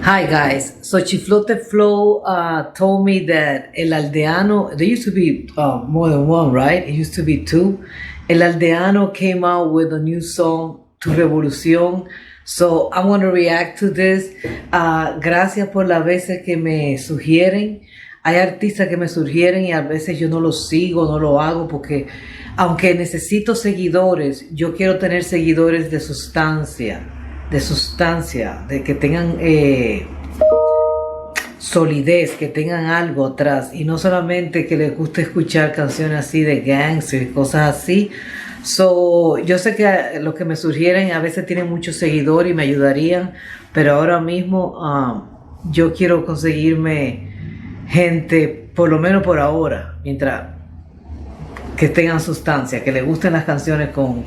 Hi guys, so Chiflote Flow told me that El Aldeano, there used to be more than one, right? It used to be two. El Aldeano came out with a new song, Tu Revolución. So I want to react to this. Gracias por las veces que me sugieren. Hay artistas que me sugieren y a veces yo no los sigo, no lo hago porque aunque necesito seguidores, yo quiero tener seguidores de sustancia, de que tengan solidez, que tengan algo atrás y no solamente que les guste escuchar canciones así de gangster y cosas así. So, yo sé que los que me sugieren a veces tienen muchos seguidores y me ayudarían, pero ahora mismo yo quiero conseguirme gente, por lo menos por ahora, mientras que tengan sustancia, que les gusten las canciones con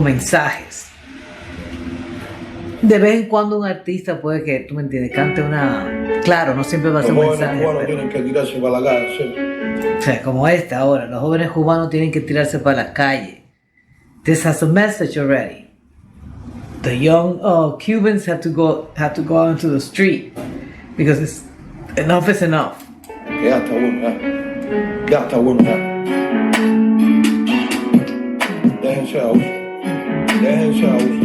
mensajes. De vez en cuando un artista puede que, tú me entiendes, cante una... Claro, no siempre va a ser un mensaje. Los jóvenes tienen que tirarse para la calle. O sea, como esta ahora, los jóvenes cubanos tienen que tirarse para la calle. This has a message already. The young Cubans have to go out into the street because enough is enough. Ya está bueno, ya. Ya está bueno, ya. Déjense a uso. Déjense a uso.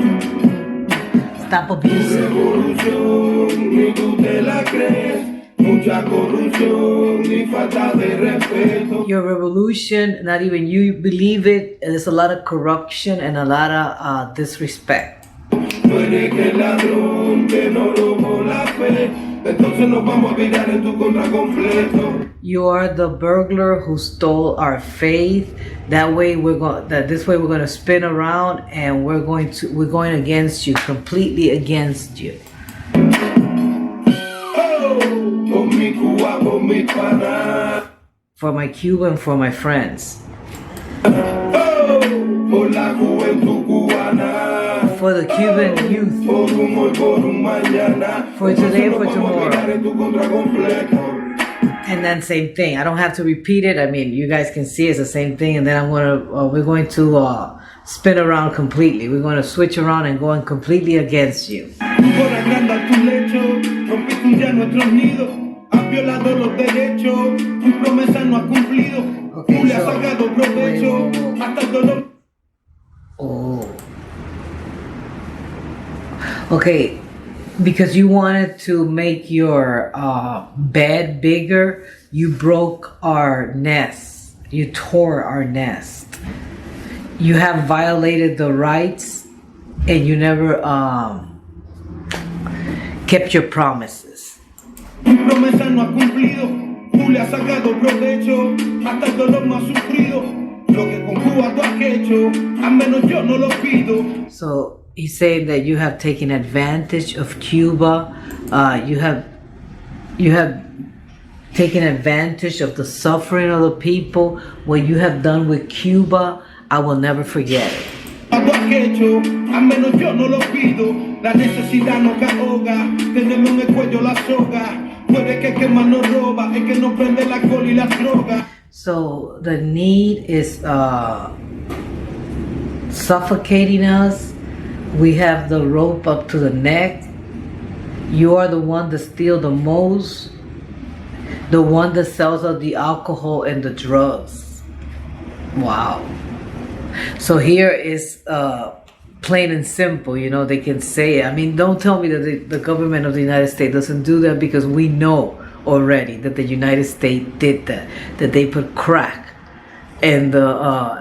Stop abusing. Revolución, ni tú te la crees. Mucha corrupción, ni falta de respeto. Your revolution, not even you believe it. There's a lot of corruption and a lot of disrespect. Tú eres que el ladrón que no robó la fe. Entonces nos vamos a virar en tu contra completo. You are the burglar who stole our faith. This way we're going to spin around and we're going against you, completely against you. Oh, con mi Cuba, con mi pana. For my Cuba and for my friends. Oh, por la juventud cubana. For the Cuban youth. Por un hoy, por un mañana. For today and for tomorrow. And then same thing. I don't have to repeat it. I mean, you guys can see it's the same thing. And then we're going to spin around completely. We're going to switch around and going completely against you. Okay, because you wanted to make your bed bigger, you broke our nest. You tore our nest. You have violated the rights and you never kept your promises. So he's saying that you have taken advantage of Cuba. You have taken advantage of the suffering of the people. What you have done with Cuba, I will never forget it. So the need is suffocating us. We have the rope up to the neck. You are the one that steals the most. The one that sells us the alcohol and the drugs. Wow. So here is plain and simple, you know, they can say it. I mean, don't tell me that the government of the United States doesn't do that, because we know already that the United States did that they put crack in the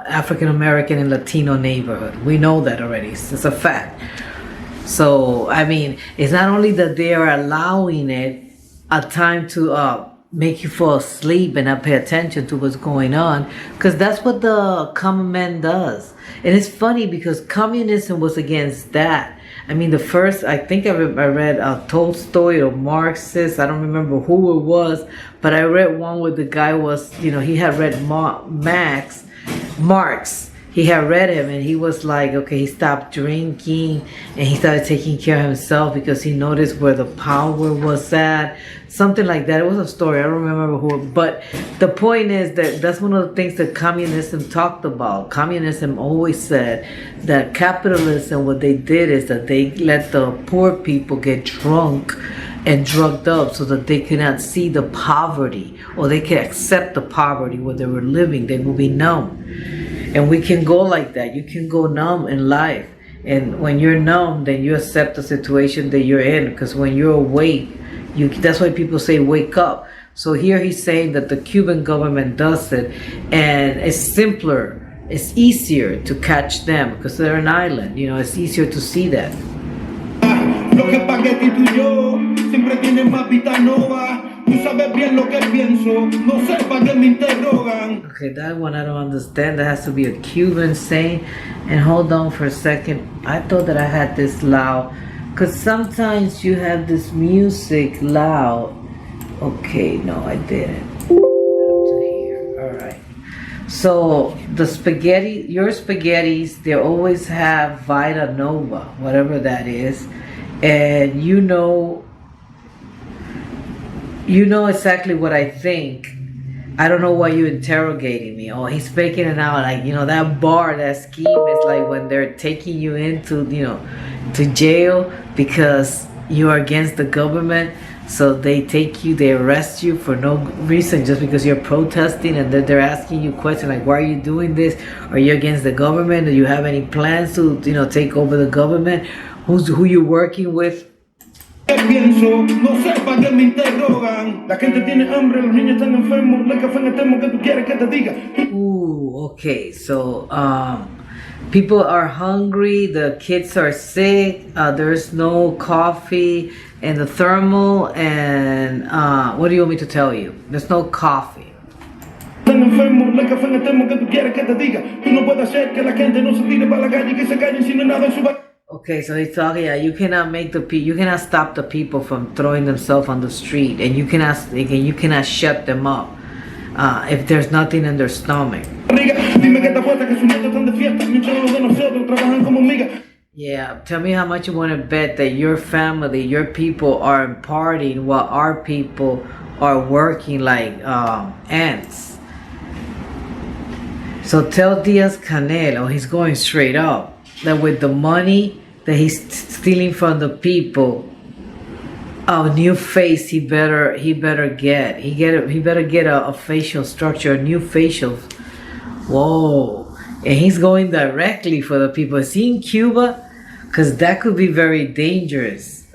African American and Latino neighborhood. We know that already. It's a fact. So, I mean, it's not only that they are allowing it a time to make you fall asleep and not pay attention to what's going on, because that's what the common man does. And it's funny because communism was against that. I mean, the first, I think I read Tolstoy or Marxist, I don't remember who it was, but I read one where the guy was, you know, he had read Marx. he had read him, and he was like, okay, he stopped drinking and he started taking care of himself because he noticed where the power was at, something like that. It was a story, I don't remember who, but the point is that that's one of the things that communism talked about. Communism always said that capitalism, what they did is that they let the poor people get drunk and drugged up so that they could not see the poverty, or they could accept the poverty where they were living. They will be numb. And we can go like that. You can go numb in life. And when you're numb, then you accept the situation that you're in. Because when you're awake, that's why people say wake up. So here he's saying that the Cuban government does it. And it's simpler. It's easier to catch them because they're an island. You know, it's easier to see that. Siempre tienen más vita nova. Tú sabes bien lo que pienso. No sé para qué me interrogan. Okay, that one I don't understand. That has to be a Cuban saying. And hold on for a second. I thought that I had this loud. Because sometimes you have this music loud. Okay, no, I didn't. Alright. So the spaghetti, your spaghettis, they always have Vita Nova, whatever that is. And you know exactly what I think. I don't know why you're interrogating me. Oh, he's faking it out. Like, you know, that bar, that scheme is like when they're taking you into, you know, to jail because you are against the government. So they take you, they arrest you for no reason, just because you're protesting, and then they're asking you questions like, why are you doing this? Are you against the government? Do you have any plans to, you know, take over the government? Who you working with? Pienso, no sé para qué me interrogan. La gente tiene hambre, los niños están enfermos. No hay café en el termo que tú quieres que te diga. Ooh, okay. So, people are hungry. The kids are sick. There's no coffee in the thermal. And what do you want me to tell you? There's no coffee. Están enfermos, no hay café en el termo que tú quieres que te diga. Tú no puedes hacer que la gente no se tire para la calle y que se callen si no hay nada en su barrio. Okay, so he's talking. Yeah, you cannot you cannot stop the people from throwing themselves on the street, and you cannot shut them up if there's nothing in their stomach. Yeah, tell me how much you want to bet that your family, your people are partying while our people are working like ants. So tell Diaz-Canel, he's going straight up, that with the money that he's stealing from the people, a new face he better get. He better get a facial structure, a new facial. Whoa. And he's going directly for the people. Is he in Cuba? Because that could be very dangerous.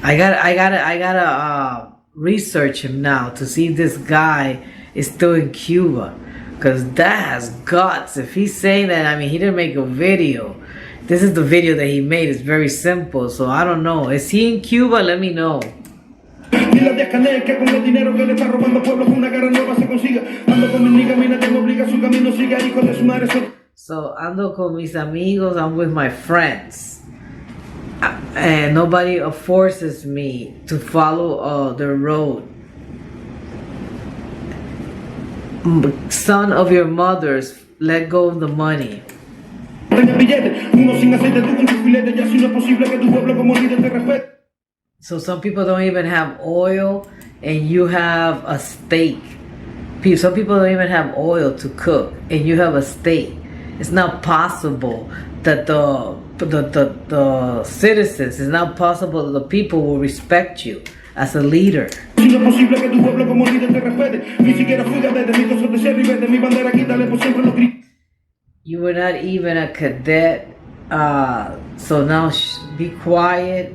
I gotta research him now to see if this guy is still in Cuba. Because that has guts. If he's saying that, I mean, he didn't make a video. This is the video that he made. It's very simple. So I don't know. Is he in Cuba? Let me know. So ando con mis amigos. I'm with my friends. And nobody forces me to follow the road. Son of your mothers, let go of the money. So some people don't even have oil, and you have a steak. Some people don't even have oil to cook, and you have a steak. It's not possible that the citizens, it's not possible that the people will respect you as a leader. You were not even a cadet, so now be quiet.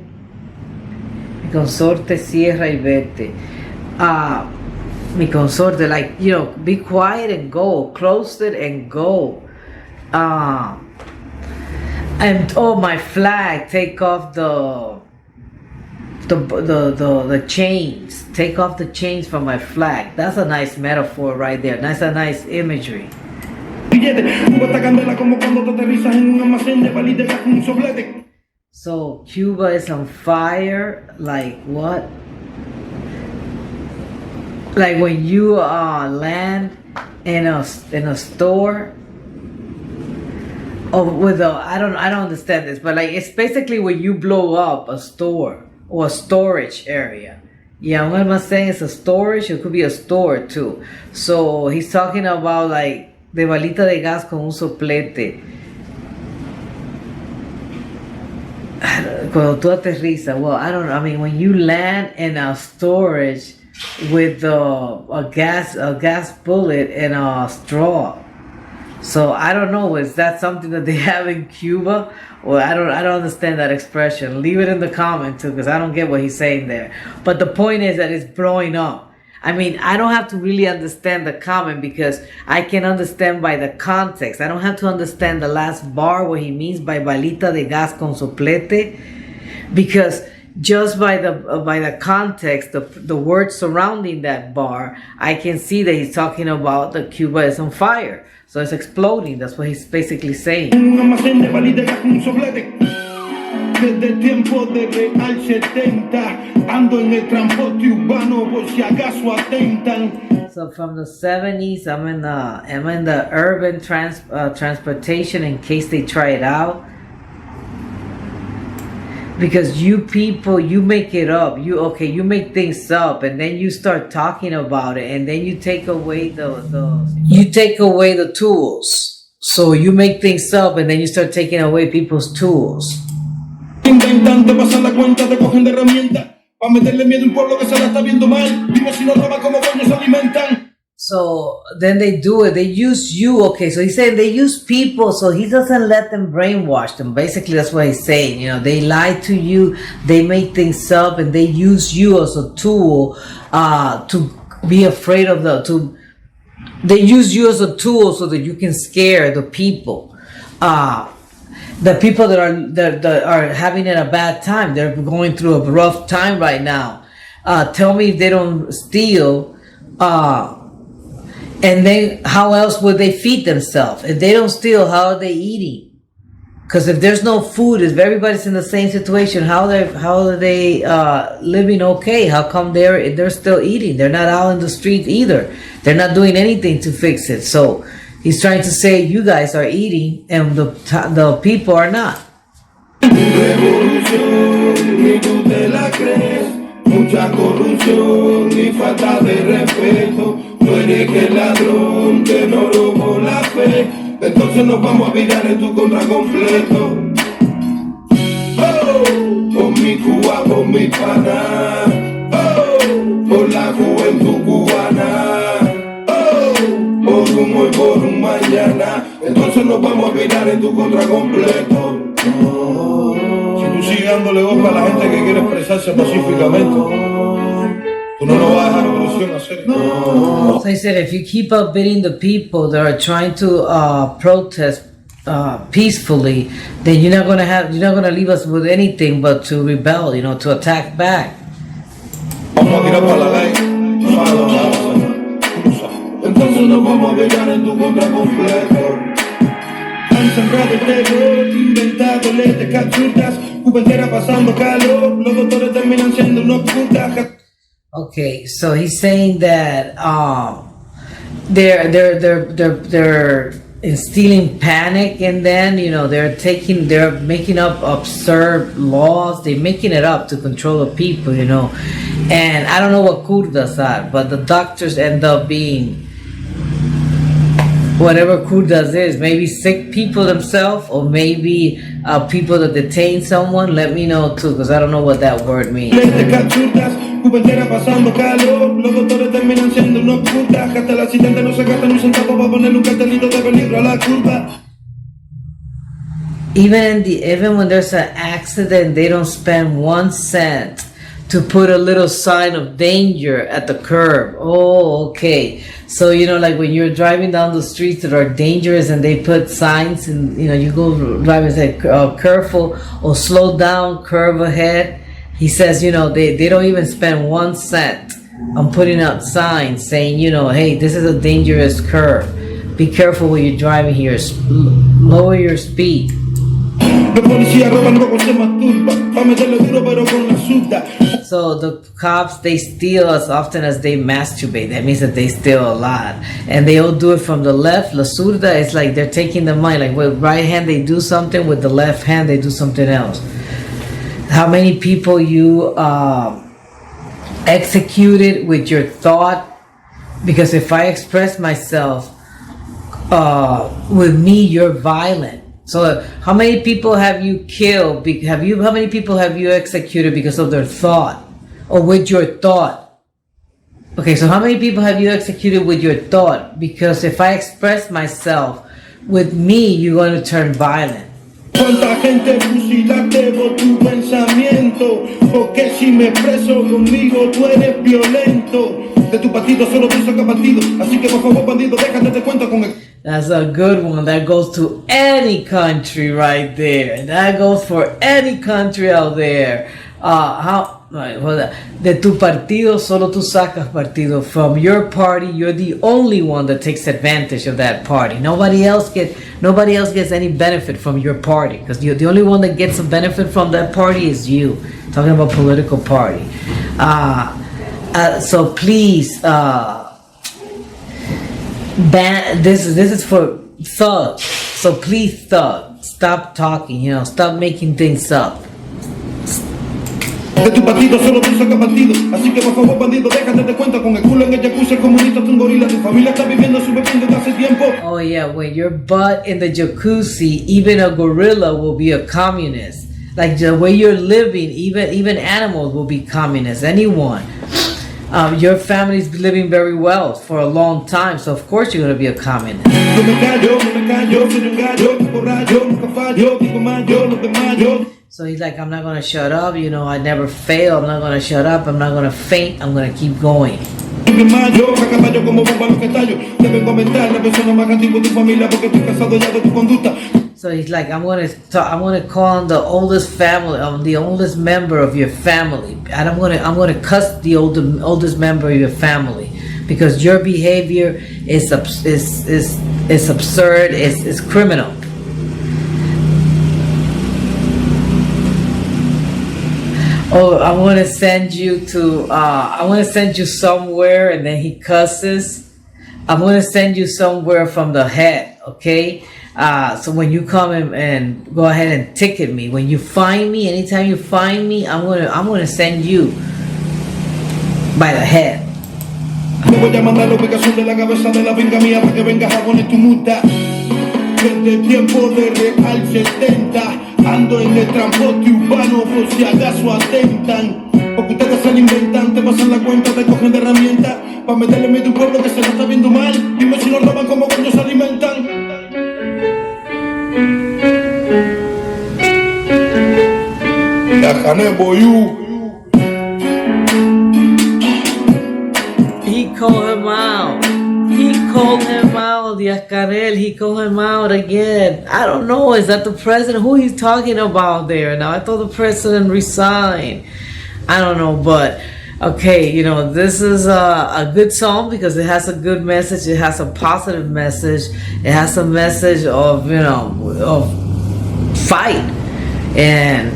Mi consorte, cierra y vete. Mi consorte, like, you know, be quiet and go. Close it and go. And oh, my flag, take off the chains. Take off the chains from my flag. That's a nice metaphor right there. That's a nice imagery. So Cuba is on fire. Like what? Like when you land in a store with a, I don't understand this, but like it's basically when you blow up a store or a storage area. Yeah, what am I saying? It's a storage. It could be a store too. So he's talking about like de balita de gas con un soplete. Cuando tú aterrizas, well, I don't know. I mean, when you land in a storage with a gas bullet and a straw. So I don't know. Is that something that they have in Cuba? Well, I don't understand that expression. Leave it in the comment too, because I don't get what he's saying there. But the point is that it's blowing up. I mean, I don't have to really understand the comment because I can understand by the context. I don't have to understand the last bar, what he means by balita de gas con soplete, because just by the context, the words surrounding that bar, I can see that he's talking about the Cuba is on fire. So it's exploding. That's what he's basically saying. Desde tiempo de Real 70 ando en el transporte urbano por si acaso atentan. So from the 70s, I'm in the urban transportation in case they try it out. Because you people, you make it up. You make things up, and then you start talking about it, and then you take away the tools. So you make things up, and then you start taking away people's tools. Intentan de pasar la cuenta, te cogen de herramienta para meterle miedo a un pueblo que se la está viendo mal. Dime si no roban como coño se alimentan. So then they do it. They use you. Okay, so he's saying they use people, so he doesn't let them brainwash them. Basically, that's what he's saying. You know, they lie to you, they make things up, and they use you as a tool to be afraid of they use you as a tool so that you can scare the people. The people that are having it a bad time. They're going through a rough time right now. Tell me if they don't steal. And then how else would they feed themselves? If they don't steal, how are they eating? Because if there's no food, if everybody's in the same situation, how are they living okay? How come they're still eating? They're not out in the street either. They're not doing anything to fix it. So he's trying to say you guys are eating and the people are not. Revolución, ni tú te la crees. Mucha corrupción y falta de respeto. Tú eres que el ladrón que no robó la fe. Entonces nos vamos a virar en tu contra completo. Oh, por mi Cuba, por mi pana. Oh, por la juventud cubana. Oh, por un hoy, por un mañana. Entonces nos vamos a virar en tu contra completo. Oh, si tú sigues dándole voz a la gente que quiere expresarse pacíficamente, tú no nos vas a dejar revolución hacer. So he said, if you keep outbidding the people that are trying to protest peacefully, then you're not gonna leave us with anything but to rebel, to attack back. Vamos a tirar para la ley. Entonces nos vamos a virar en tu contra completo. Han sembrado el terror, inventado leyes absurdas, juventud pasando calor, los doctores terminan siendo unos putas. Okay, so he's saying that they're instilling panic, and then they're making up absurd laws. They're making it up to control the people, And I don't know what kurdas are, but the doctors end up being whatever kurdas is, maybe sick people themselves, or maybe people that detain someone. Let me know too, because I don't know what that word means. Juventud pasando calor, los doctores terminan siendo unos putas, hasta el accidente no se gasta ni un centavo para ponerle un cartelito de peligro a la curva. Even when there's an accident, they don't spend 1 cent to put a little sign of danger at the curb. Oh, okay. So, like when you're driving down the streets that are dangerous and they put signs and, you go driving and say, careful or slow down, curve ahead. He says, they don't even spend 1 cent on putting out signs saying, hey, this is a dangerous curve. Be careful when you're driving here. Lower your speed. So the cops, they steal as often as they masturbate. That means that they steal a lot. And they all do it from the left. La zurda is like they're taking the money. Like with right hand they do something, with the left hand they do something else. How many people you executed with your thought? Because if I express myself with me, you're violent. So how many people have you killed? How many people have you executed because of their thought or with your thought? Okay, so how many people have you executed with your thought? Because if I express myself with me, you're going to turn violent. Cuánta gente fusilaste por tu pensamiento, porque si me expreso conmigo tú eres violento. De tu partido solo tú sacas partido, así que por favor bandido déjate de cuenta con el. That's a good one. That goes to any country right there. That goes for any country out there. De tu partido solo tú sacas partido. From your party, you're the only one that takes advantage of that party. Nobody else gets any benefit from your party, because you're the only one that gets a benefit from that party is you. Talking about political party. So please, this is for thugs. So please, thug, stop talking. Stop making things up. De tu partido solo tú sacas partido, así que por favor bandido déjate de cuenta con el culo en el jacuzzi, el comunista es un gorila, tu familia está viviendo su bebiendo desde hace tiempo. Oh yeah, when your butt in the jacuzzi, even a gorilla will be a communist. Like the way you're living, even animals will be communists. Anyone. Your family's been living very well for a long time, so of course you're going to be a communist. So he's like, I'm not going to shut up, I never fail, I'm not going to shut up, I'm not going to faint, I'm going to keep going. So he's like, I'm going to call on the oldest family, the oldest member of your family, and I'm going to cuss the oldest member of your family, because your behavior is absurd, is criminal. Oh, I want to send you somewhere, and then he cusses. I'm going to send you somewhere from the head, okay? So when you come and go ahead and ticket me, when you find me, anytime you find me, I'm going to send you by the head. Te voy a mandar la ubicación de la cabeza de la venga mía para que vengas a poner tu multa. Desde el tiempo de Real 70 ando en el transporte urbano por si acaso atentan. Porque ustedes se lo inventan, te pasan la cuenta, te cogen de herramienta para meterle miedo a un pueblo que se lo está viendo mal. Dime si nos roban como coño se alimentan. He called him out. He called him out, Diaz-Canel. He called him out again. I don't know. Is that the president? Who he's talking about there now? I thought the president resigned. I don't know, but okay, this is a good song because it has a good message. It has a positive message. It has a message of, of fight. And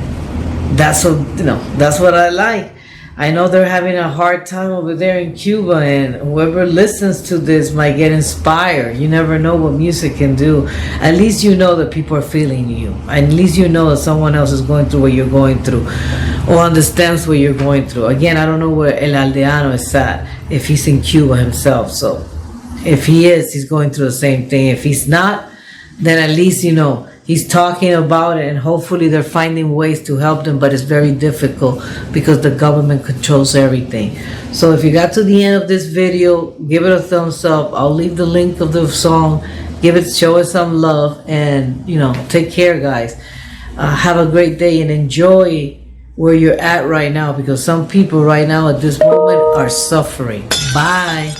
that's what I like. I know they're having a hard time over there in Cuba, and whoever listens to this might get inspired. You never know what music can do. At least you know that people are feeling you. At least you know that someone else is going through what you're going through, or understands what you're going through. Again, I don't know where El Aldeano is at, if he's in Cuba himself. So if he is, he's going through the same thing. If he's not, then at least he's talking about it, and hopefully they're finding ways to help them, but it's very difficult because the government controls everything. So if you got to the end of this video, give it a thumbs up. I'll leave the link of the song. Show it some love, and take care, guys. Have a great day and enjoy where you're at right now, because some people right now at this moment are suffering. Bye.